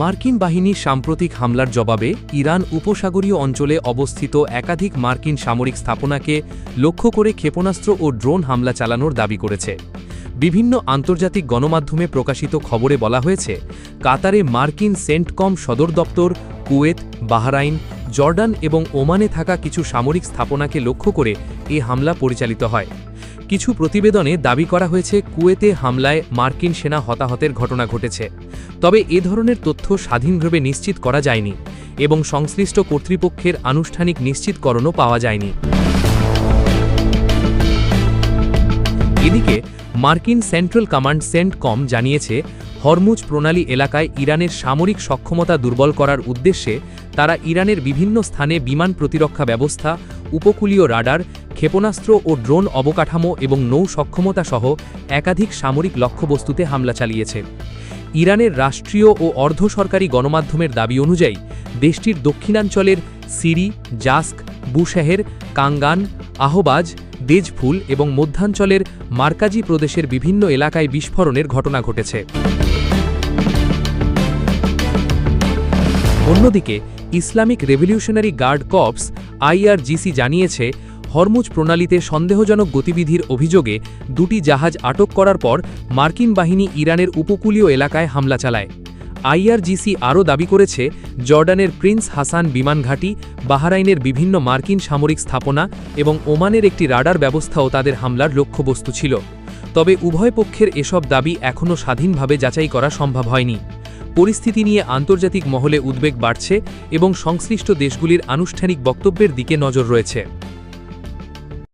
মার্কিন বাহিনীর সাম্প্রতিক হামলার জবাবে ইরান উপসাগরীয় অঞ্চলে অবস্থিত একাধিক মার্কিন সামরিক স্থাপনাকে লক্ষ্য করে ক্ষেপণাস্ত্র ও ড্রোন হামলা চালানোর দাবি করেছে। বিভিন্ন আন্তর্জাতিক গণমাধ্যমে প্রকাশিত খবরে বলা হয়েছে, কাতারে মার্কিন সেন্টকম সদর দপ্তর, কুয়েত, বাহরাইন, জর্ডান এবং ওমানে থাকা কিছু সামরিক স্থাপনাকে লক্ষ্য করে এ হামলা পরিচালিত হয়। কিছু প্রতিবেদনে দাবি করা হয়েছে কুয়েতে হামলায় মার্কিন সেনা হতাহতের ঘটনা ঘটেছে, তবে এ ধরনের তথ্য স্বাধীনভাবে নিশ্চিত করা যায়নি এবং সংশ্লিষ্ট কর্তৃপক্ষের আনুষ্ঠানিক নিশ্চিতকরণও পাওয়া যায়নি। এদিকে মার্কিন সেন্ট্রাল কমান্ড সেন্টকম জানিয়েছে, হরমুজ প্রণালী এলাকায় ইরানের সামরিক সক্ষমতা দুর্বল করার উদ্দেশ্যে তারা ইরানের বিভিন্ন স্থানে বিমান প্রতিরক্ষা ব্যবস্থা, উপকূলীয় রাডার, ক্ষেপণাস্ত্র ও ড্রোন অবকাঠামো এবং নৌ সক্ষমতা সহ একাধিক সামরিক লক্ষ্যবস্তুতে হামলা চালিয়েছে। ইরানের রাষ্ট্রীয় ও অর্ধসরকারি গণমাধ্যমের দাবি অনুযায়ী দেশটির দক্ষিণাঞ্চলের সিরি, জাস্ক, বুশেহের, কাঙ্গান, আহবাজ, দেজফুল এবং মধ্যাঞ্চলের মার্কাজি প্রদেশের বিভিন্ন এলাকায় বিস্ফোরণের ঘটনা ঘটেছে। অন্যদিকে Islamic revolutionary guard corps IRGC জানিয়েছে, হরমুজ প্রণালীতে সন্দেহজনক গতিবিধির অভিযোগে দুটি জাহাজ আটক করার পর মার্কিন বাহিনী ইরানের উপকূলীয় এলাকায় হামলা চালায়। IRGC আরও দাবি করেছে, জর্ডানের প্রিন্স হাসান বিমান ঘাঁটি, বাহরাইনের বিভিন্ন মার্কিন সামরিক স্থাপনা এবং ওমানের একটি রাডার ব্যবস্থাও তাদের হামলার লক্ষ্যবস্তু ছিল। তবে উভয় পক্ষের এসব দাবি এখনও স্বাধীনভাবে যাচাই করা সম্ভব হয়নি। পরিস্থিতি নিয়ে আন্তর্জাতিক মহলে উদ্বেগ বাড়ছে এবং সংশ্লিষ্ট দেশগুলির আনুষ্ঠানিক বক্তব্যের দিকে নজর রয়েছে।